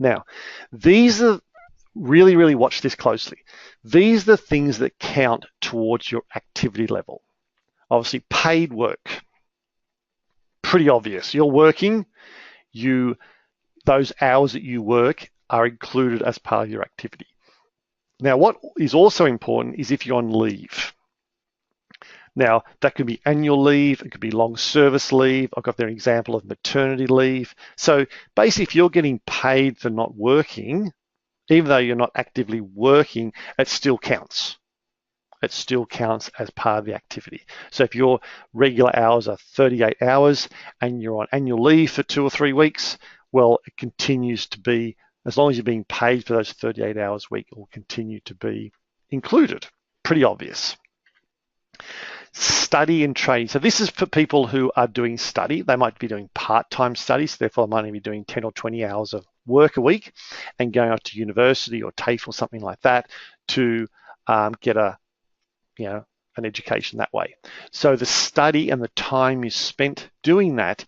Now, these are really, really watch this closely. These are the things that count towards your activity level. Obviously, paid work, pretty obvious. You're working, those hours that you work are included as part of your activity. Now, what is also important is if you're on leave. Now, that could be annual leave, it could be long service leave. I've got there an example of maternity leave. So basically, if you're getting paid for not working, even though you're not actively working, it still counts. It still counts as part of the activity. So if your regular hours are 38 hours and you're on annual leave for 2 or 3 weeks, well, it continues to be, as long as you're being paid for those 38 hours a week, it will continue to be included. Pretty obvious. Study and training. So this is for people who are doing study. They might be doing part-time studies, therefore they might only be doing 10 or 20 hours of work a week and going off to university or TAFE or something like that to get an education that way. So the study and the time you spent doing that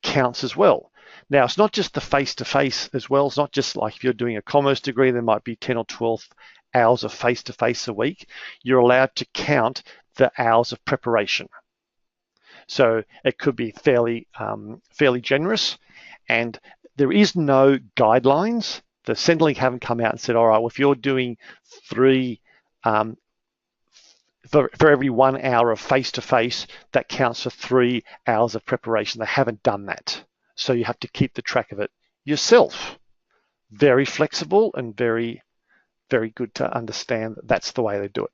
counts as well. Now, it's not just the face-to-face as well. It's not just like if you're doing a commerce degree, there might be 10 or 12 hours of face-to-face a week. You're allowed to count the hours of preparation. So it could be fairly generous, and there is no guidelines. The Centrelink haven't come out and said, all right, well, if you're doing 3 for every 1 hour of face-to-face, that counts for 3 hours of preparation. They haven't done that. So you have to keep the track of it yourself. Very flexible and very, very good to understand that that's the way they do it.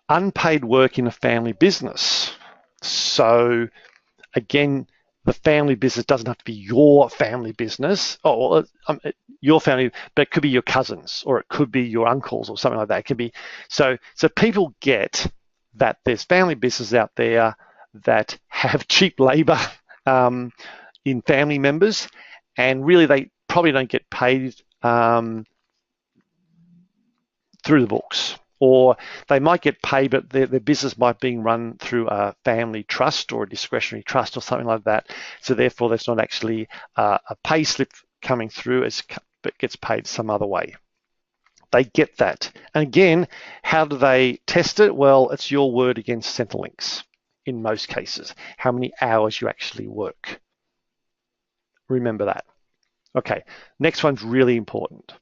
Unpaid work in a family business. So again, the family business doesn't have to be your family business, or your family, but it could be your cousins, or it could be your uncles, or something like that. It could be so people get that there's family businesses out there that have cheap labor in family members, and really they probably don't get paid through the books. Or they might get paid, but their business might be run through a family trust or a discretionary trust or something like that. So therefore, there's not actually a pay slip coming through, but gets paid some other way. They get that. And again, how do they test it? Well, it's your word against Centrelink's in most cases, how many hours you actually work. Remember that. Okay, next one's really important.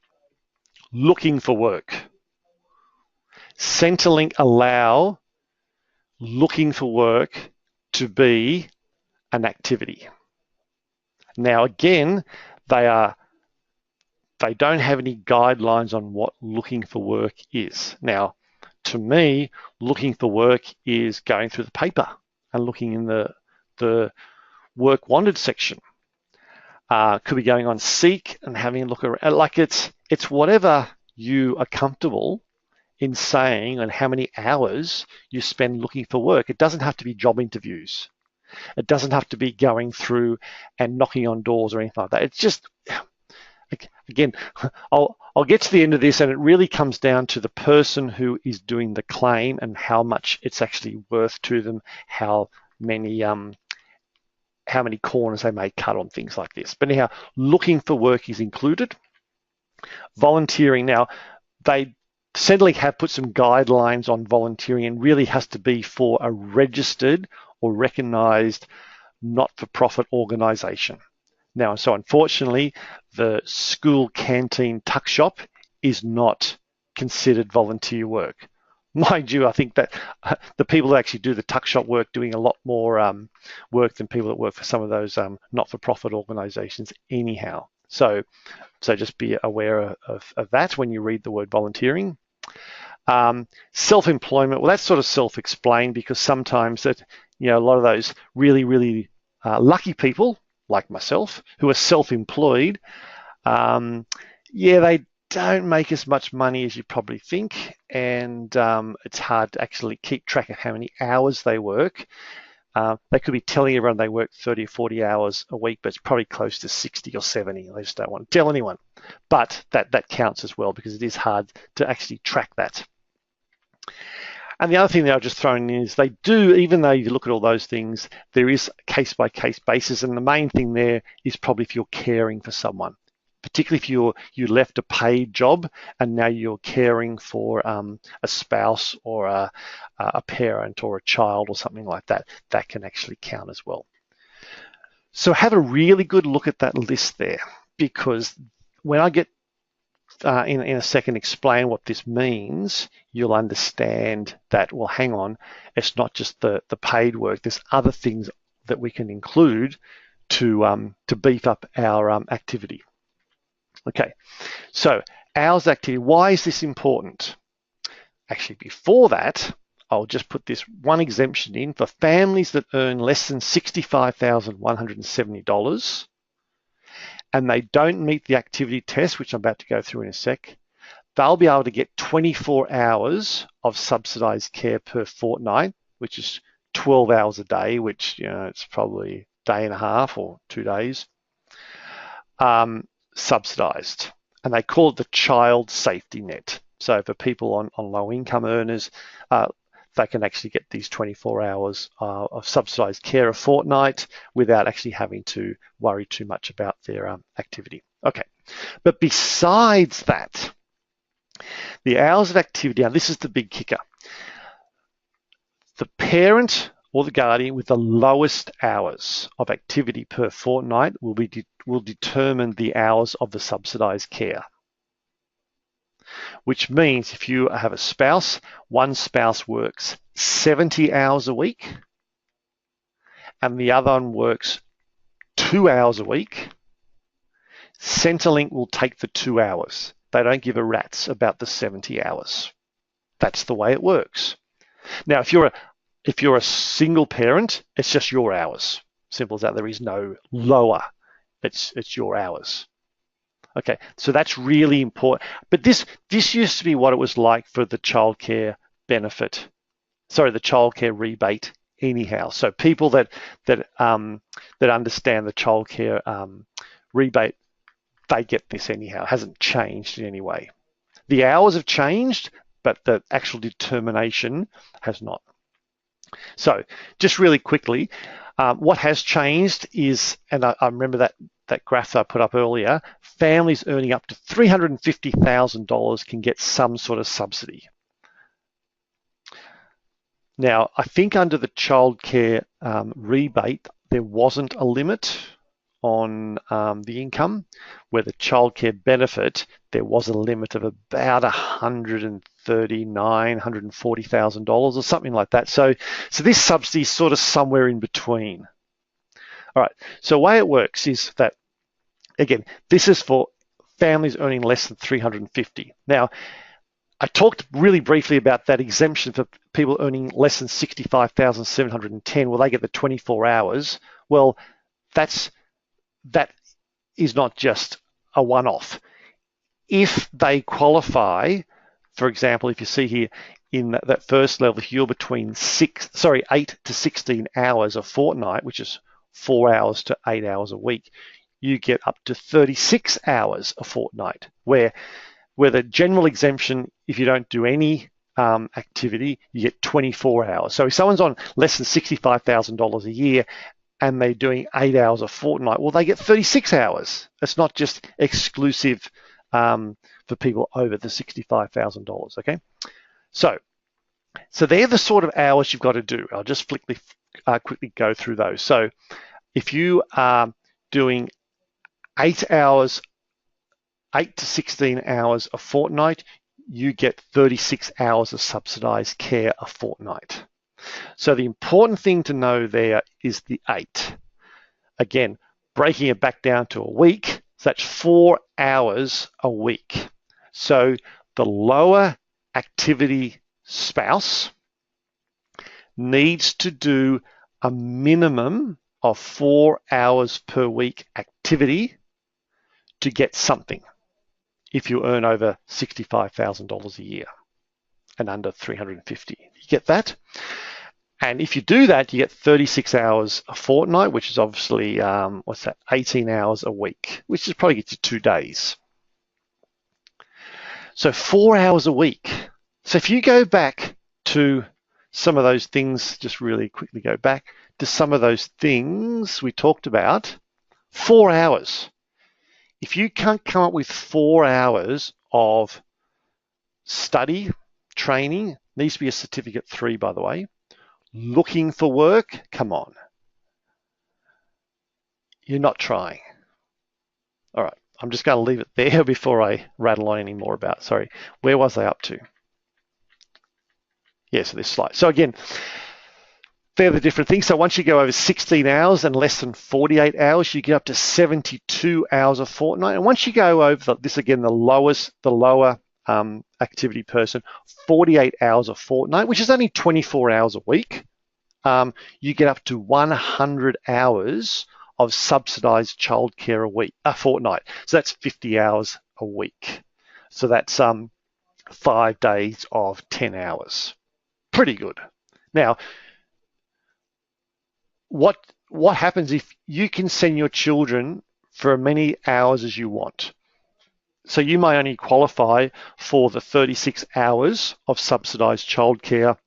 Looking for work. Centrelink allow looking for work to be an activity. Now again, they don't have any guidelines on what looking for work is. Now, to me, looking for work is going through the paper and looking in the work wanted section. Could be going on Seek and having a look around. Like it's whatever you are comfortable in saying and how many hours you spend looking for work. It doesn't have to be job interviews. It doesn't have to be going through and knocking on doors or anything like that. It's just, again, I'll get to the end of this, and it really comes down to the person who is doing the claim and how much it's actually worth to them, how many corners they may cut on things like this. But anyhow, looking for work is included. Volunteering, now, they Centrelink have put some guidelines on volunteering, and really has to be for a registered or recognised not-for-profit organisation. Now, so unfortunately, the school canteen tuck shop is not considered volunteer work. Mind you, I think that the people that actually do the tuck shop work doing a lot more work than people that work for some of those not-for-profit organisations anyhow. So just be aware of that when you read the word volunteering. Self-employment, well, that's sort of self-explained, because sometimes that, a lot of those really, really lucky people like myself who are self-employed, they don't make as much money as you probably think, and it's hard to actually keep track of how many hours they work. They could be telling everyone they work 30 or 40 hours a week, but it's probably close to 60 or 70. They just don't want to tell anyone. But that counts as well, because it is hard to actually track that. And the other thing that I've just thrown in is they do, even though you look at all those things, there is case-by-case basis. And the main thing there is probably if you're caring for someone, particularly if you left a paid job and now you're caring for a spouse or a parent or a child or something like that, that can actually count as well. So have a really good look at that list there, because when I get in a second explain what this means, you'll understand that, well, hang on, it's not just the paid work. There's other things that we can include to beef up our activity. Okay, so hours activity, why is this important? Actually, before that, I'll just put this one exemption in for families that earn less than $65,170 and they don't meet the activity test, which I'm about to go through in a sec. They'll be able to get 24 hours of subsidized care per fortnight, which is 12 hours a day, which, you know, it's probably a day and a half or 2 days, subsidized. And they call it the child safety net. So for people on low income earners, they can actually get these 24 hours of subsidized care a fortnight without actually having to worry too much about their activity. Okay, but besides that, the hours of activity, now this is the big kicker. The parent or the guardian with the lowest hours of activity per fortnight will determine the hours of the subsidized care. Which means if you have a spouse, one spouse works 70 hours a week and the other one works 2 hours a week, Centrelink will take the 2 hours. They don't give a rat's about the 70 hours. That's the way it works. Now, if you're a single parent, it's just your hours. Simple as that. There is no lower. It's your hours. Okay, so that's really important. But this used to be what it was like for the childcare benefit. Sorry, the childcare rebate anyhow. So people that understand the childcare rebate, they get this anyhow. It hasn't changed in any way. The hours have changed, but the actual determination has not. So just really quickly, what has changed is, and I remember that graph that I put up earlier, families earning up to $350,000 can get some sort of subsidy. Now, I think under the childcare rebate, there wasn't a limit on the income, where the childcare benefit, there was a limit of about $139,000, $140,000 or something like that. So this subsidy is sort of somewhere in between. All right, so the way it works is that, again, this is for families earning less than $350,000. Now, I talked really briefly about that exemption for people earning less than $65,710. Well, they get the 24 hours. Well, that is not just a one-off. If they qualify, for example, if you see here in that first level, if you're between 8 to 16 hours a fortnight, which is 4 hours to 8 hours a week, you get up to 36 hours a fortnight, where the general exemption, if you don't do any activity, you get 24 hours. So if someone's on less than $65,000 a year and they're doing 8 hours a fortnight, well, they get 36 hours. It's not just exclusive for people over the $65,000, okay? So they're the sort of hours you've got to do. I'll just quickly go through those. So if you are doing 8 to 16 hours a fortnight, you get 36 hours of subsidized care a fortnight. So the important thing to know there is the 8. Again, breaking it back down to a week, so that's 4 hours a week. So the lower activity spouse needs to do a minimum of 4 hours per week activity to get something if you earn over $65,000 a year and under $350,000. You get that? And if you do that, you get 36 hours a fortnight, which is obviously, 18 hours a week, which is probably gets you 2 days. So 4 hours a week. So if you go back to some of those things, just really quickly go back to some of those things we talked about, 4 hours. If you can't come up with 4 hours of study, training, needs to be a certificate 3, by the way, looking for work, come on. You're not trying. All right, I'm just going to leave it there before I rattle on any more about, sorry, where was I up to? Yeah, so this slide. So again, they're the different things. So once you go over 16 hours and less than 48 hours, you get up to 72 hours a fortnight. And once you go over this, again, the lower activity person, 48 hours a fortnight, which is only 24 hours a week, you get up to 100 hours of subsidized childcare a fortnight. So that's 50 hours a week. So that's 5 days of 10 hours. Pretty good. Now, what happens if you can send your children for as many hours as you want? So you may only qualify for the 36 hours of subsidized childcare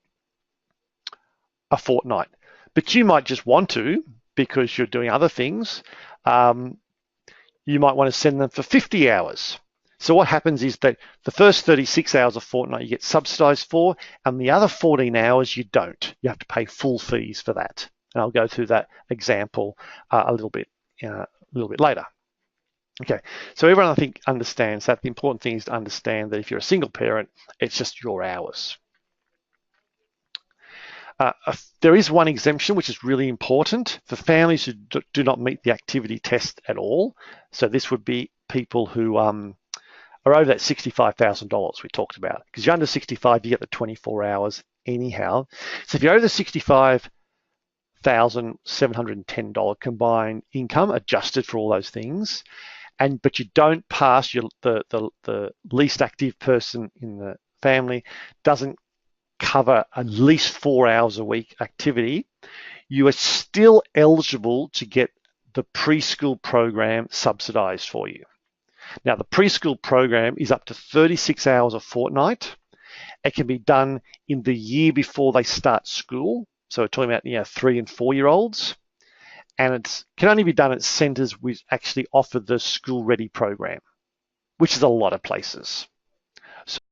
a fortnight, but you might just want to, because you're doing other things, you might want to send them for 50 hours. So what happens is that the first 36 hours a fortnight you get subsidized for, and the other 14 hours you don't. You have to pay full fees for that. And I'll go through that example a little bit later. Okay, so everyone I think understands that. The important thing is to understand that if you're a single parent, it's just your hours. There is one exemption which is really important for families who do not meet the activity test at all. So this would be people who are over that $65,000 we talked about. Because you're under 65, you get the 24 hours anyhow. So if you're over the $65,710 combined income, adjusted for all those things, but you don't pass the least active person in the family, doesn't cover at least 4 hours a week activity, you are still eligible to get the preschool program subsidized for you. Now, the preschool program is up to 36 hours a fortnight. It can be done in the year before they start school. So we're talking about 3 and 4 year olds. And it can only be done at centers which actually offer the school ready program, which is a lot of places.